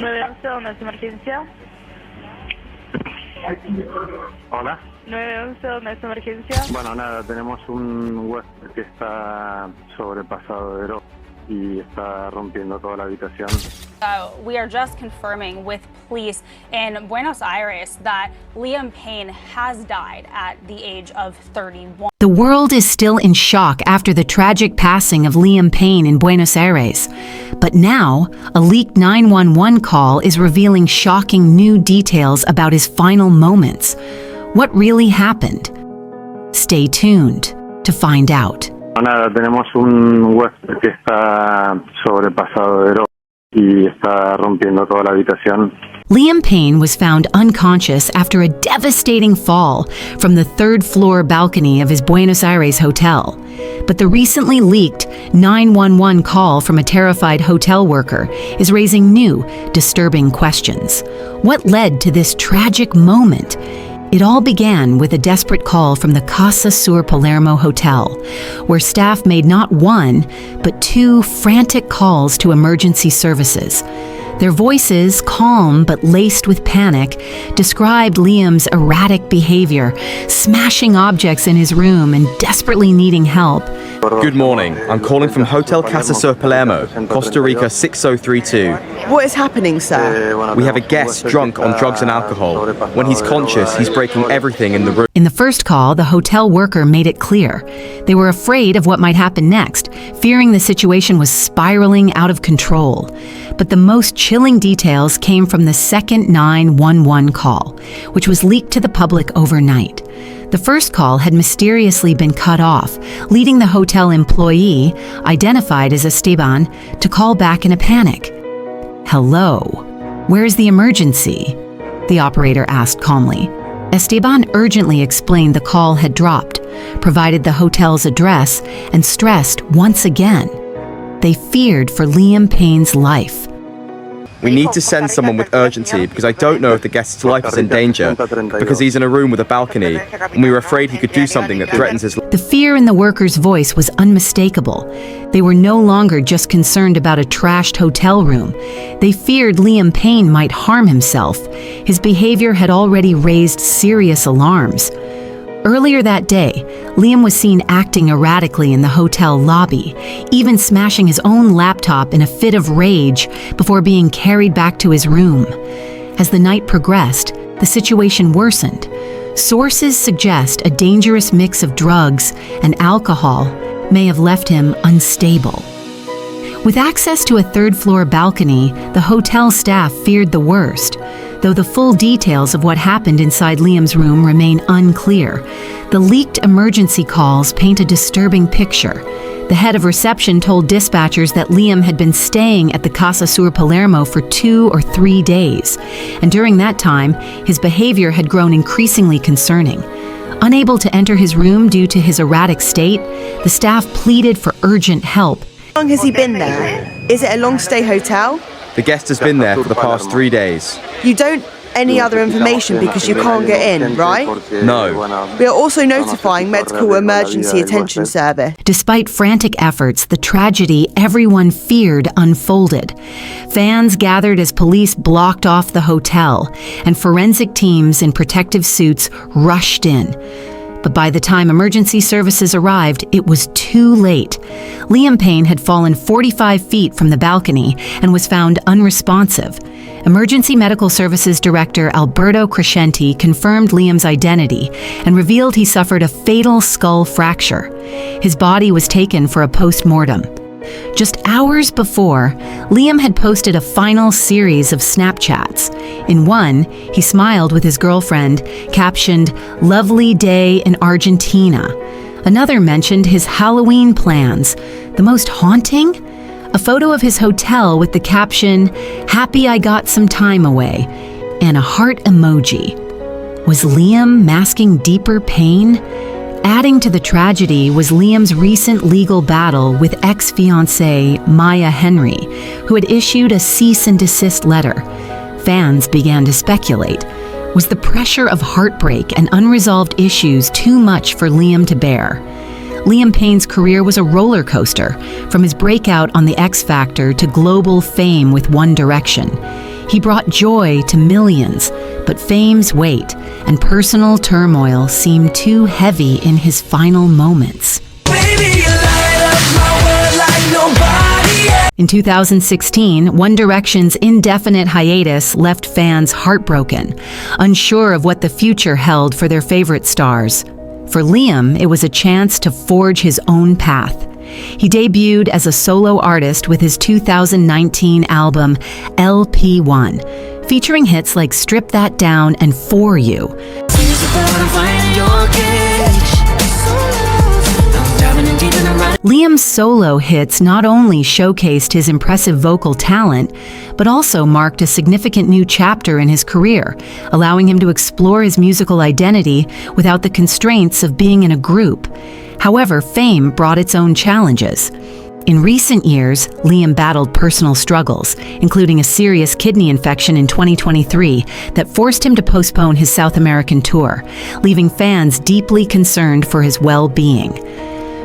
911, ¿dónde es emergencia? Hola. 911, ¿dónde es emergencia? Bueno, nada, tenemos un huésped que está sobrepasado de droga y está rompiendo toda la habitación. We are just confirming with police in Buenos Aires that Liam Payne has died at the age of 31. The world is still in shock after the tragic passing of Liam Payne in Buenos Aires. But now, a leaked 911 call is revealing shocking new details about his final moments. What really happened? Stay tuned to find out. Nada, tenemos un huésped que está sobrepasado de droga y está rompiendo toda la habitación. Liam Payne was found unconscious after a devastating fall from the third-floor balcony of his Buenos Aires hotel. But the recently leaked 911 call from a terrified hotel worker is raising new, disturbing questions. What led to this tragic moment? It all began with a desperate call from the Casa Sur Palermo Hotel, where staff made not one, but two frantic calls to emergency services. Their voices, calm but laced with panic, described Liam's erratic behavior, smashing objects in his room and desperately needing help. Good morning. I'm calling from Hotel Casa Sur Palermo, Costa Rica 6032. What is happening, sir? We have a guest drunk on drugs and alcohol. When he's conscious, he's breaking everything in the room. In the first call, the hotel worker made it clear. They were afraid of what might happen next, fearing the situation was spiraling out of control. But the most chilling details came from the second 911 call, which was leaked to the public overnight. The first call had mysteriously been cut off, leading the hotel employee, identified as Esteban, to call back in a panic. "Hello, where's the emergency?" the operator asked calmly. Esteban urgently explained the call had dropped, provided the hotel's address, and stressed once again, they feared for Liam Payne's life. We need to send someone with urgency because I don't know if the guest's life is in danger because he's in a room with a balcony and we were afraid he could do something that threatens his life. The fear in the worker's voice was unmistakable. They were no longer just concerned about a trashed hotel room. They feared Liam Payne might harm himself. His behavior had already raised serious alarms. Earlier that day, Liam was seen acting erratically in the hotel lobby, even smashing his own laptop in a fit of rage before being carried back to his room. As the night progressed, the situation worsened. Sources suggest a dangerous mix of drugs and alcohol may have left him unstable. With access to a third-floor balcony, the hotel staff feared the worst. Though the full details of what happened inside Liam's room remain unclear, the leaked emergency calls paint a disturbing picture. The head of reception told dispatchers that Liam had been staying at the Casa Sur Palermo for 2 or 3 days, and during that time, his behavior had grown increasingly concerning. Unable to enter his room due to his erratic state, the staff pleaded for urgent help. How long has he been there? Is it a long-stay hotel? The guest has been there for the past 3 days. You don't any other information because you can't get in, right? No. We are also notifying Medical Emergency Attention Service. Despite frantic efforts, the tragedy everyone feared unfolded. Fans gathered as police blocked off the hotel, and forensic teams in protective suits rushed in. But by the time emergency services arrived, it was too late. Liam Payne had fallen 45 feet from the balcony and was found unresponsive. Emergency Medical Services Director Alberto Crescenti confirmed Liam's identity and revealed he suffered a fatal skull fracture. His body was taken for a post-mortem. Just hours before, Liam had posted a final series of Snapchats. In one, he smiled with his girlfriend, captioned, "Lovely day in Argentina." Another mentioned his Halloween plans. The most haunting? A photo of his hotel with the caption, "Happy I got some time away," and a heart emoji. Was Liam masking deeper pain? Adding to the tragedy was Liam's recent legal battle with ex-fiancée Maya Henry, who had issued a cease and desist letter. Fans began to speculate. Was the pressure of heartbreak and unresolved issues too much for Liam to bear? Liam Payne's career was a roller coaster, from his breakout on The X Factor to global fame with One Direction. He brought joy to millions, but fame's weight and personal turmoil seemed too heavy in his final moments. In 2016, One Direction's indefinite hiatus left fans heartbroken, unsure of what the future held for their favorite stars. For Liam, it was a chance to forge his own path. He debuted as a solo artist with his 2019 album LP1, featuring hits like Strip That Down and For You. Liam's solo hits not only showcased his impressive vocal talent, but also marked a significant new chapter in his career, allowing him to explore his musical identity without the constraints of being in a group. However, fame brought its own challenges. In recent years, Liam battled personal struggles, including a serious kidney infection in 2023 that forced him to postpone his South American tour, leaving fans deeply concerned for his well-being.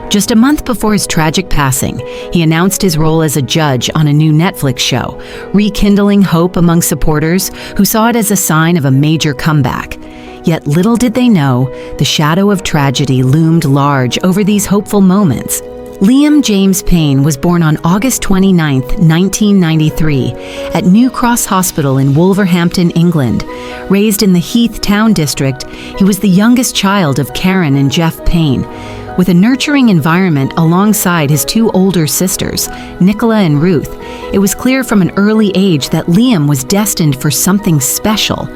Just a month before his tragic passing, he announced his role as a judge on a new Netflix show, rekindling hope among supporters who saw it as a sign of a major comeback. Yet little did they know, the shadow of tragedy loomed large over these hopeful moments. Liam James Payne was born on August 29, 1993, at New Cross Hospital in Wolverhampton, England. Raised in the Heath Town district, he was the youngest child of Karen and Jeff Payne. With a nurturing environment alongside his two older sisters, Nicola and Ruth, it was clear from an early age that Liam was destined for something special.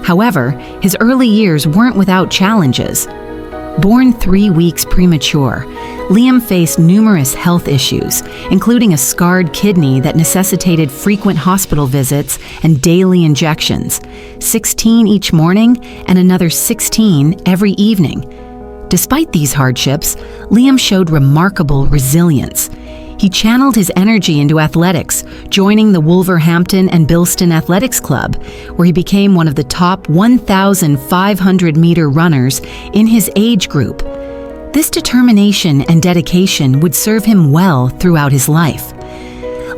However, his early years weren't without challenges. Born 3 weeks premature, Liam faced numerous health issues, including a scarred kidney that necessitated frequent hospital visits and daily injections, 16 each morning and another 16 every evening. Despite these hardships, Liam showed remarkable resilience. He channeled his energy into athletics, joining the Wolverhampton and Bilston Athletics Club, where he became one of the top 1,500-meter runners in his age group. This determination and dedication would serve him well throughout his life.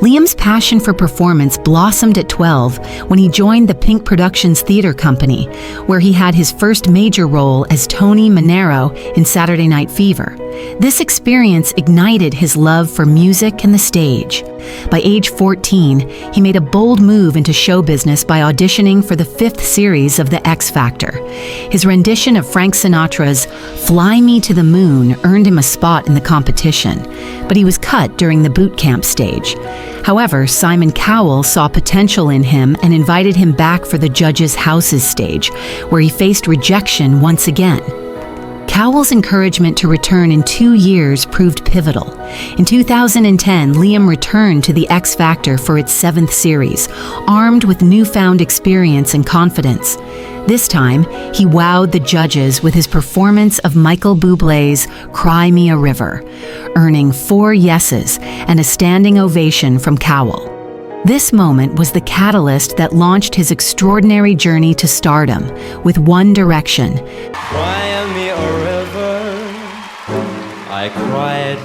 Liam's passion for performance blossomed at 12 when he joined the Pink Productions Theater Company, where he had his first major role as Tony Manero in Saturday Night Fever. This experience ignited his love for music and the stage. By age 14, he made a bold move into show business by auditioning for the 5th series of The X Factor. His rendition of Frank Sinatra's Fly Me to the Moon earned him a spot in the competition, but he was cut during the boot camp stage. However, Simon Cowell saw potential in him and invited him back for the Judges' Houses stage, where he faced rejection once again. Cowell's encouragement to return in 2 years proved pivotal. In 2010, Liam returned to The X Factor for its 7th series, armed with newfound experience and confidence. This time, he wowed the judges with his performance of Michael Bublé's Cry Me a River, earning 4 yeses and a standing ovation from Cowell. This moment was the catalyst that launched his extraordinary journey to stardom with One Direction. Cry me a river, I cried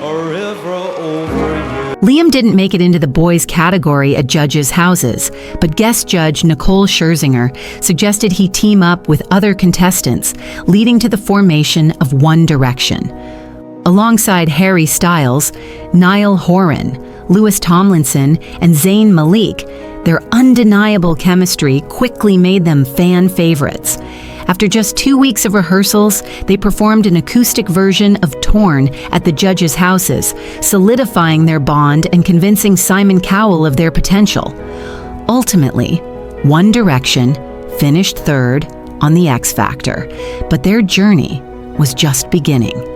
a river over you. Liam didn't make it into the boys category at Judges' Houses, but guest judge Nicole Scherzinger suggested he team up with other contestants, leading to the formation of One Direction. Alongside Harry Styles, Niall Horan, Louis Tomlinson, and Zayn Malik, their undeniable chemistry quickly made them fan favorites. After just 2 weeks of rehearsals, they performed an acoustic version of Torn at the Judges' Houses, solidifying their bond and convincing Simon Cowell of their potential. Ultimately, One Direction finished 3rd on The X Factor, but their journey was just beginning.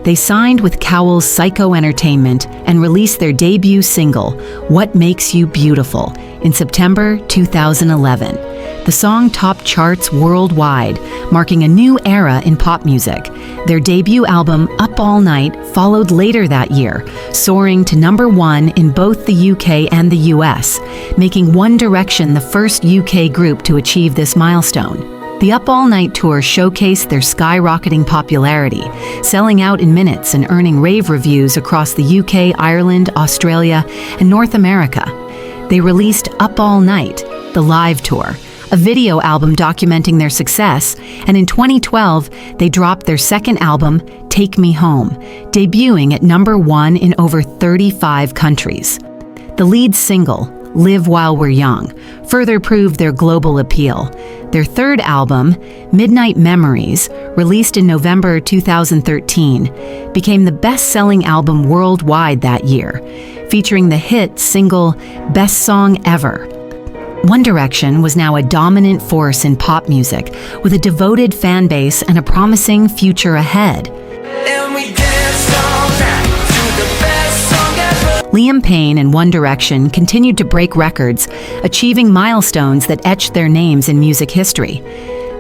They signed with Cowell's Psycho Entertainment and released their debut single, What Makes You Beautiful, in September 2011. The song topped charts worldwide, marking a new era in pop music. Their debut album, Up All Night, followed later that year, soaring to #1 in both the UK and the US, making One Direction the first UK group to achieve this milestone. The Up All Night tour showcased their skyrocketing popularity, selling out in minutes and earning rave reviews across the UK, Ireland, Australia, and North America. They released Up All Night, the Live Tour, a video album documenting their success, and in 2012, they dropped their second album, Take Me Home, debuting at #1 in over 35 countries. The lead single, Live While We're Young, further proved their global appeal. Their third album, Midnight Memories, released in November 2013, became the best-selling album worldwide that year, featuring the hit single Best Song Ever. One Direction was now a dominant force in pop music, with a devoted fan base and a promising future ahead. And we danced all night to the best song ever. Liam Payne and One Direction continued to break records, achieving milestones that etched their names in music history.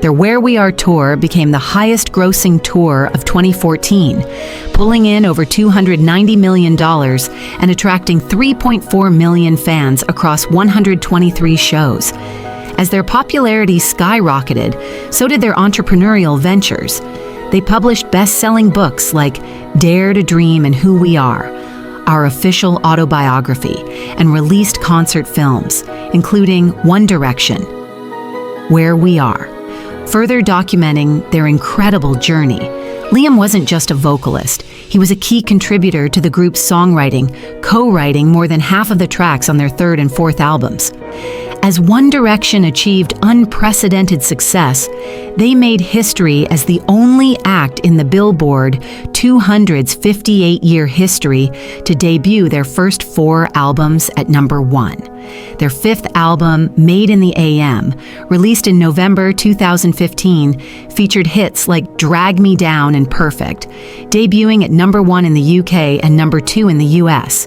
Their Where We Are tour became the highest-grossing tour of 2014, pulling in over $290 million and attracting 3.4 million fans across 123 shows. As their popularity skyrocketed, so did their entrepreneurial ventures. They published best-selling books like Dare to Dream and Who We Are, our official autobiography, and released concert films, including One Direction, Where We Are, further documenting their incredible journey. Liam wasn't just a vocalist. He was a key contributor to the group's songwriting, co-writing more than half of the tracks on their third and fourth albums. As One Direction achieved unprecedented success, they made history as the only act in the Billboard 200's 58-year history to debut their first 4 albums at #1. Their fifth album, Made in the AM, released in November 2015, featured hits like Drag Me Down and Perfect, debuting at #1 in the UK and #2 in the US.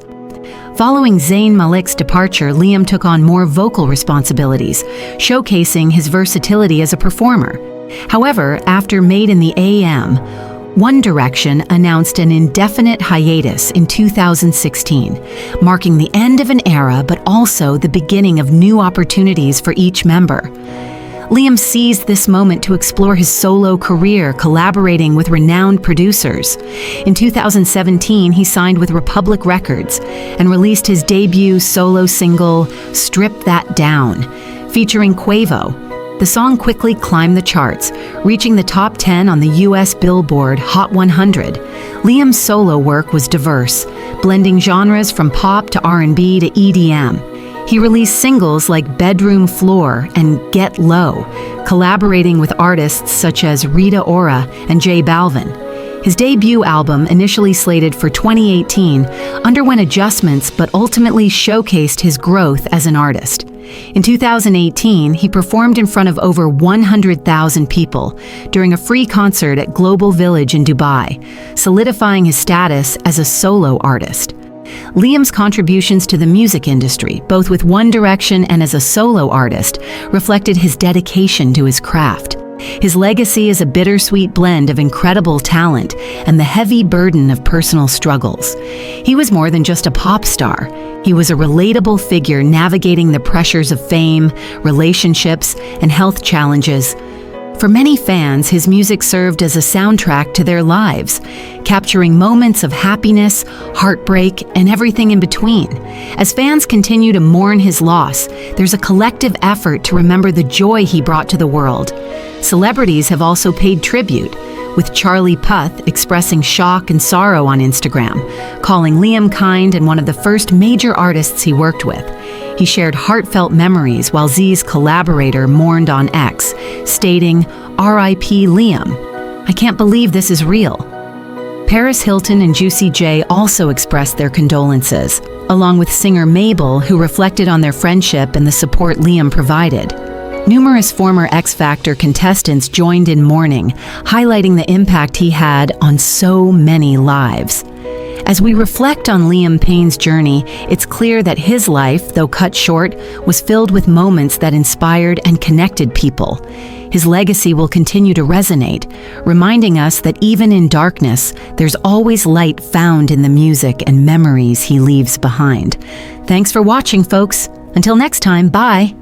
Following Zayn Malik's departure, Liam took on more vocal responsibilities, showcasing his versatility as a performer. However, after Made in the AM, One Direction announced an indefinite hiatus in 2016, marking the end of an era but also the beginning of new opportunities for each member. Liam seized this moment to explore his solo career, collaborating with renowned producers. In 2017, he signed with Republic Records and released his debut solo single, Strip That Down, featuring Quavo. The song quickly climbed the charts, reaching the top 10 on the US Billboard Hot 100. Liam's solo work was diverse, blending genres from pop to R&B to EDM. He released singles like Bedroom Floor and Get Low, collaborating with artists such as Rita Ora and J Balvin. His debut album, initially slated for 2018, underwent adjustments but ultimately showcased his growth as an artist. In 2018, he performed in front of over 100,000 people during a free concert at Global Village in Dubai, solidifying his status as a solo artist. Liam's contributions to the music industry, both with One Direction and as a solo artist, reflected his dedication to his craft. His legacy is a bittersweet blend of incredible talent and the heavy burden of personal struggles. He was more than just a pop star. He was a relatable figure navigating the pressures of fame, relationships, and health challenges. For many fans, his music served as a soundtrack to their lives, capturing moments of happiness, heartbreak, and everything in between. As fans continue to mourn his loss, there's a collective effort to remember the joy he brought to the world. Celebrities have also paid tribute, with Charlie Puth expressing shock and sorrow on Instagram, calling Liam kind and one of the first major artists he worked with. He shared heartfelt memories while Z's collaborator mourned on X, stating, "R.I.P. Liam. I can't believe this is real." Paris Hilton and Juicy J also expressed their condolences, along with singer Mabel, who reflected on their friendship and the support Liam provided. Numerous former X Factor contestants joined in mourning, highlighting the impact he had on so many lives. As we reflect on Liam Payne's journey, it's clear that his life, though cut short, was filled with moments that inspired and connected people. His legacy will continue to resonate, reminding us that even in darkness, there's always light found in the music and memories he leaves behind. Thanks for watching, folks. Until next time, bye.